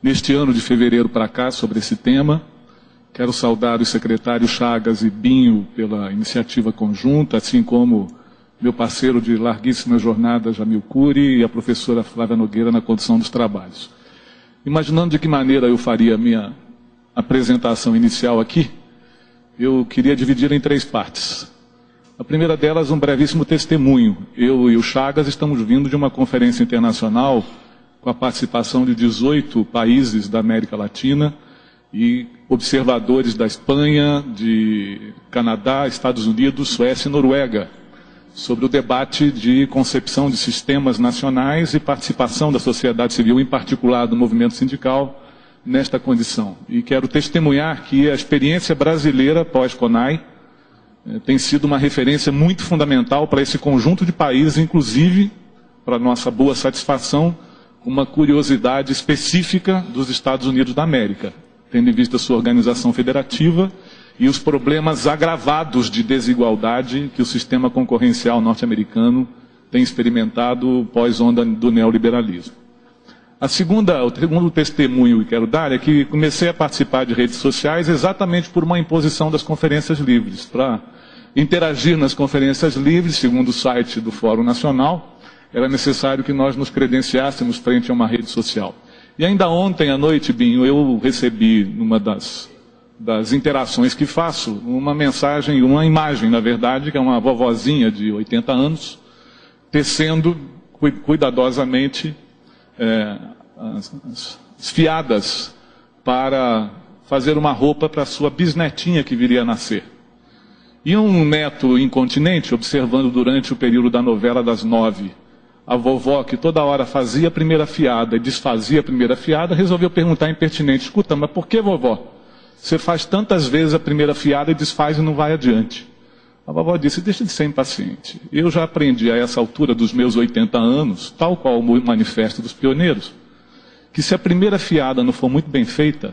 neste ano de fevereiro para cá sobre esse tema. Quero saudar os secretários Chagas e Binho pela iniciativa conjunta, assim como meu parceiro de larguíssima jornada, Jamil Cury, e a professora Flávia Nogueira na condução dos trabalhos. Imaginando de que maneira eu faria a minha apresentação inicial aqui, eu queria dividir em 3 partes. A primeira delas, um brevíssimo testemunho. Eu e o Chagas estamos vindo de uma conferência internacional com a participação de 18 países da América Latina e observadores da Espanha, de Canadá, Estados Unidos, Suécia e Noruega, sobre o debate de concepção de sistemas nacionais e participação da sociedade civil, em particular do movimento sindical, nesta condição. E quero testemunhar que a experiência brasileira pós-CONAI tem sido uma referência muito fundamental para esse conjunto de países, inclusive, para nossa boa satisfação, uma curiosidade específica dos Estados Unidos da América, tendo em vista a sua organização federativa e os problemas agravados de desigualdade que o sistema concorrencial norte-americano tem experimentado pós-onda do neoliberalismo. O segundo testemunho que quero dar é que comecei a participar de redes sociais exatamente por uma imposição das conferências livres. Para interagir nas conferências livres, segundo o site do Fórum Nacional, era necessário que nós nos credenciássemos frente a uma rede social. E ainda ontem à noite, Binho, eu recebi, numa das interações que faço, uma mensagem, uma imagem, na verdade, que é uma vovozinha de 80 anos, tecendo cuidadosamente as fiadas para fazer uma roupa para sua bisnetinha que viria a nascer. E um neto incontinente, observando durante o período da novela das 9, a vovó, que toda hora fazia a primeira fiada e desfazia a primeira fiada, resolveu perguntar impertinente: escuta, mas por que, vovó? Você faz tantas vezes a primeira fiada e desfaz e não vai adiante. A vovó disse: deixa de ser impaciente. Eu já aprendi a essa altura dos meus 80 anos, tal qual o manifesto dos pioneiros, que se a primeira fiada não for muito bem feita,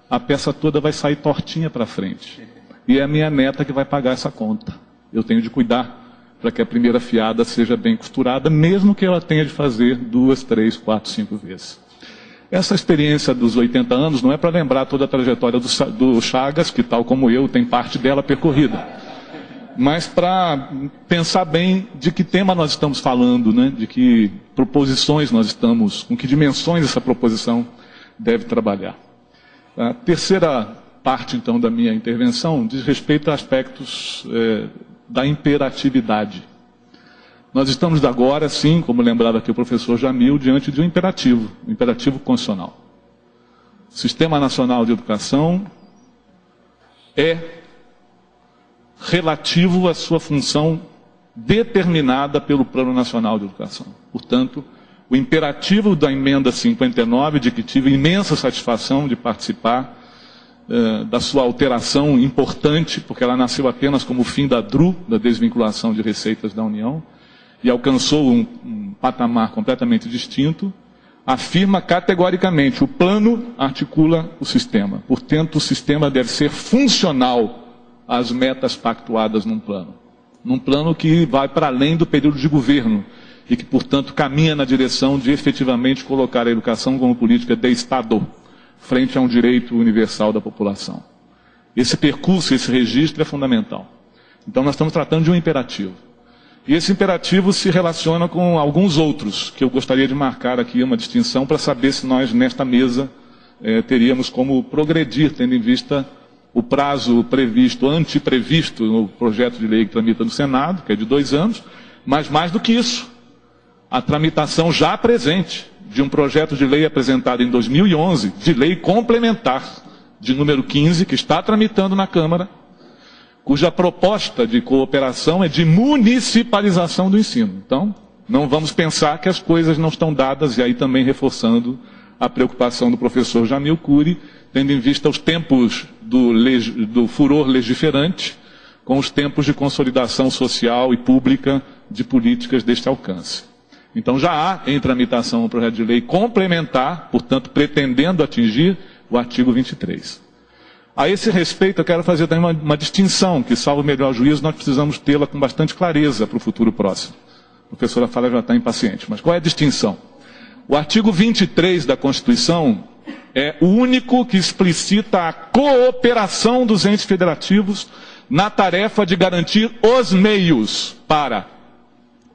a peça toda vai sair tortinha para frente. E é a minha neta que vai pagar essa conta. Eu tenho de cuidar para que a primeira fiada seja bem costurada, mesmo que ela tenha de fazer 2, 3, 4, 5 vezes. Essa experiência dos 80 anos não é para lembrar toda a trajetória do Chagas, que tal como eu, tem parte dela percorrida, mas para pensar bem de que tema nós estamos falando, né? De que proposições nós estamos, com que dimensões essa proposição deve trabalhar. A terceira parte, então, da minha intervenção diz respeito a aspectos da imperatividade. Nós estamos agora, sim, como lembrava aqui o professor Jamil, diante de um imperativo constitucional. O Sistema Nacional de Educação é relativo à sua função determinada pelo Plano Nacional de Educação. Portanto, o imperativo da emenda 59, de que tive imensa satisfação de participar, da sua alteração importante, porque ela nasceu apenas como fim da DRU, da desvinculação de receitas da União, e alcançou um patamar completamente distinto, afirma categoricamente: o plano articula o sistema. Portanto, o sistema deve ser funcional às metas pactuadas num plano. Num plano que vai para além do período de governo e que, portanto, caminha na direção de efetivamente colocar a educação como política de Estado, frente a um direito universal da população. Esse percurso, esse registro é fundamental. Então, nós estamos tratando de um imperativo. E esse imperativo se relaciona com alguns outros, que eu gostaria de marcar aqui uma distinção para saber se nós, nesta mesa, teríamos como progredir, tendo em vista o prazo previsto, anteprevisto no projeto de lei que tramita no Senado, que é de 2 anos, mas mais do que isso, a tramitação já presente de um projeto de lei apresentado em 2011, de lei complementar, de número 15, que está tramitando na Câmara, cuja proposta de cooperação é de municipalização do ensino. Então, não vamos pensar que as coisas não estão dadas, e aí também reforçando a preocupação do professor Jamil Cury, tendo em vista os tempos do furor legiferante, com os tempos de consolidação social e pública de políticas deste alcance. Então já há em tramitação um projeto de lei complementar, portanto pretendendo atingir o artigo 23. A esse respeito eu quero fazer também uma distinção, que salvo o melhor juízo nós precisamos tê-la com bastante clareza para o futuro próximo. A professora Fala já está impaciente, mas qual é a distinção? O artigo 23 da Constituição é o único que explicita a cooperação dos entes federativos na tarefa de garantir os meios para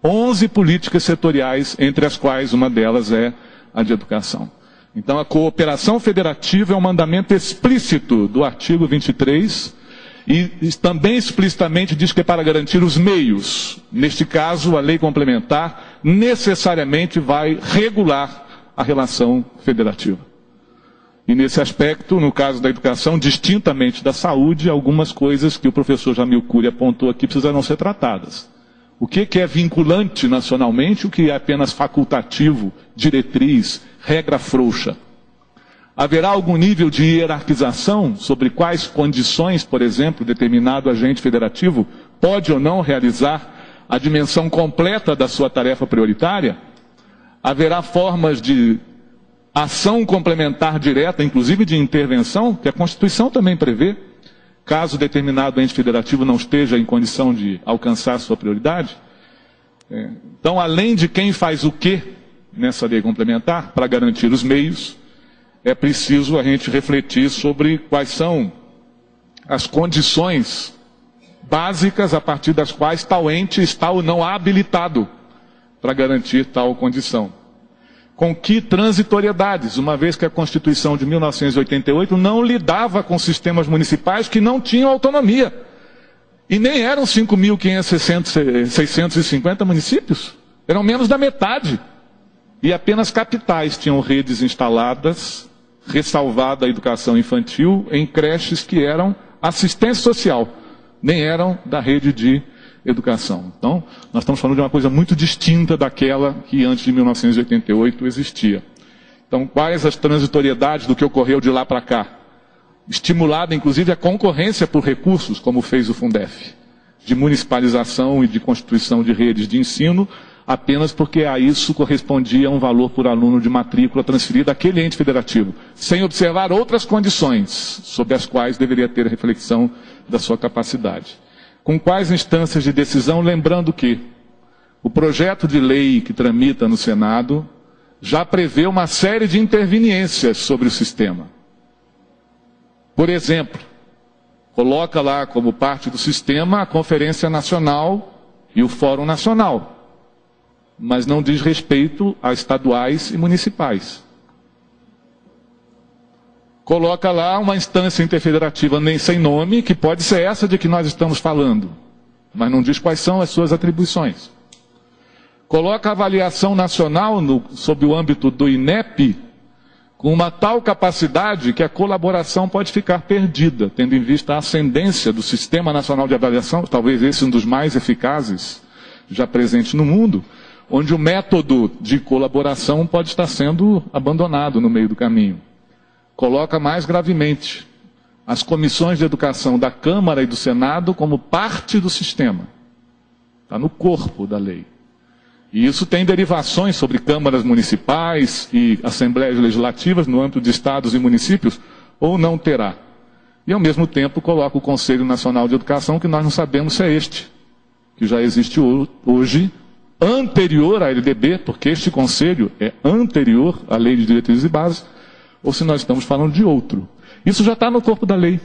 11 políticas setoriais, entre as quais uma delas é a de educação. Então, a cooperação federativa é um mandamento explícito do artigo 23 e também explicitamente diz que é para garantir os meios. Neste caso, a lei complementar necessariamente vai regular a relação federativa. E nesse aspecto, no caso da educação, distintamente da saúde, algumas coisas que o professor Jamil Cury apontou aqui precisarão ser tratadas. O que é vinculante nacionalmente, o que é apenas facultativo, diretriz, regra frouxa. Haverá algum nível de hierarquização sobre quais condições, por exemplo, determinado agente federativo pode ou não realizar a dimensão completa da sua tarefa prioritária? Haverá formas de ação complementar direta, inclusive de intervenção, que a Constituição também prevê, caso determinado ente federativo não esteja em condição de alcançar sua prioridade. Então, além de quem faz o quê nessa lei complementar, para garantir os meios, é preciso a gente refletir sobre quais são as condições básicas a partir das quais tal ente está ou não habilitado para garantir tal condição. Com que transitoriedades, uma vez que a Constituição de 1988 não lidava com sistemas municipais que não tinham autonomia. E nem eram 5.650 municípios, eram menos da metade. E apenas capitais tinham redes instaladas, ressalvada a educação infantil, em creches que eram assistência social, nem eram da rede de educação. Então, nós estamos falando de uma coisa muito distinta daquela que antes de 1988 existia. Então, quais as transitoriedades do que ocorreu de lá para cá? Estimulada, inclusive, a concorrência por recursos, como fez o Fundef, de municipalização e de constituição de redes de ensino, apenas porque a isso correspondia um valor por aluno de matrícula transferido àquele ente federativo, sem observar outras condições sobre as quais deveria ter reflexão da sua capacidade. Com quais instâncias de decisão, lembrando que o projeto de lei que tramita no Senado já prevê uma série de interveniências sobre o sistema. Por exemplo, coloca lá como parte do sistema a Conferência Nacional e o Fórum Nacional, mas não diz respeito a estaduais e municipais. Coloca lá uma instância interfederativa nem sem nome, que pode ser essa de que nós estamos falando, mas não diz quais são as suas atribuições. Coloca a avaliação nacional sob o âmbito do INEP, com uma tal capacidade que a colaboração pode ficar perdida, tendo em vista a ascendência do Sistema Nacional de Avaliação, talvez esse um dos mais eficazes já presente no mundo, onde o método de colaboração pode estar sendo abandonado no meio do caminho. Coloca mais gravemente as comissões de educação da Câmara e do Senado como parte do sistema. Está no corpo da lei. E isso tem derivações sobre câmaras municipais e assembleias legislativas no âmbito de estados e municípios, ou não terá. E ao mesmo tempo coloca o Conselho Nacional de Educação, que nós não sabemos se é este, que já existe hoje, anterior à LDB, porque este conselho é anterior à Lei de Diretrizes e Bases, ou se nós estamos falando de outro. Isso já está no corpo da lei.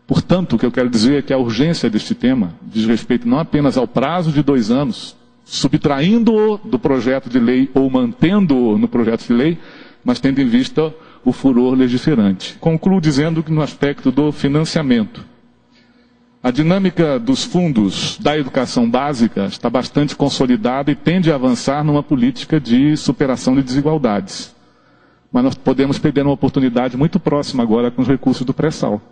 Portanto, o que eu quero dizer é que a urgência deste tema diz respeito não apenas ao prazo de 2 anos, subtraindo-o do projeto de lei ou mantendo-o no projeto de lei, mas tendo em vista o furor legiferante. Concluo dizendo que no aspecto do financiamento, a dinâmica dos fundos da educação básica está bastante consolidada e tende a avançar numa política de superação de desigualdades. Mas nós podemos perder uma oportunidade muito próxima agora com os recursos do pré-sal.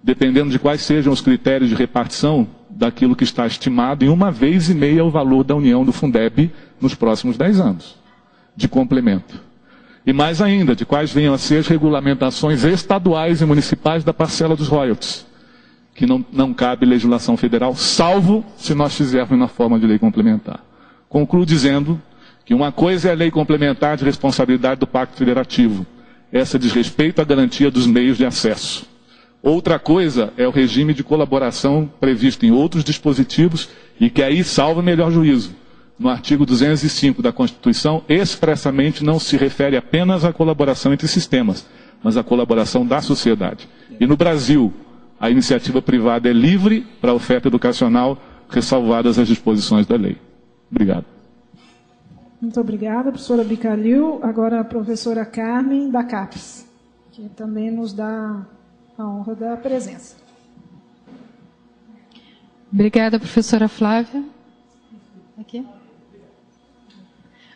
Dependendo de quais sejam os critérios de repartição daquilo que está estimado em 1,5 vezes o valor da união do Fundeb nos próximos 10 anos, de complemento. E mais ainda, de quais venham a ser as regulamentações estaduais e municipais da parcela dos royalties, que não cabe legislação federal, salvo se nós fizermos na forma de lei complementar. Concluo dizendo que uma coisa é a lei complementar de responsabilidade do Pacto Federativo. Essa diz respeito à garantia dos meios de acesso. Outra coisa é o regime de colaboração previsto em outros dispositivos e que aí salva melhor juízo. no artigo 205 da Constituição, expressamente não se refere apenas à colaboração entre sistemas, mas à colaboração da sociedade. E no Brasil, a iniciativa privada é livre para a oferta educacional, ressalvadas as disposições da lei. Obrigado. Muito obrigada, professora Bicalil. Agora a professora Carmen da CAPES, que também nos dá a honra da presença. Obrigada, professora Flávia. Aqui.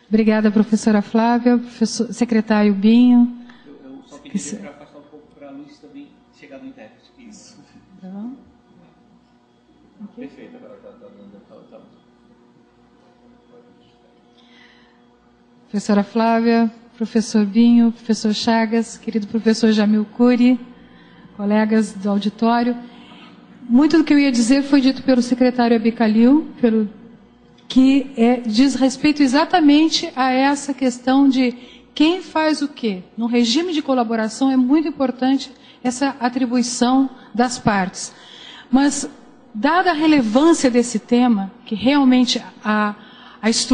Obrigada, professora Flávia, professor, secretário Binho. Eu só pedi para afastar um pouco para a luz também chegar no intérprete. Isso. Tá bom? Okay. Perfeito, agora está dando. Professora Flávia, professor Binho, professor Chagas, querido professor Jamil Cury, colegas do auditório. Muito do que eu ia dizer foi dito pelo secretário Abicalil, que diz respeito exatamente a essa questão de quem faz o quê. No regime de colaboração é muito importante essa atribuição das partes. Mas, dada a relevância desse tema, que realmente a estrutura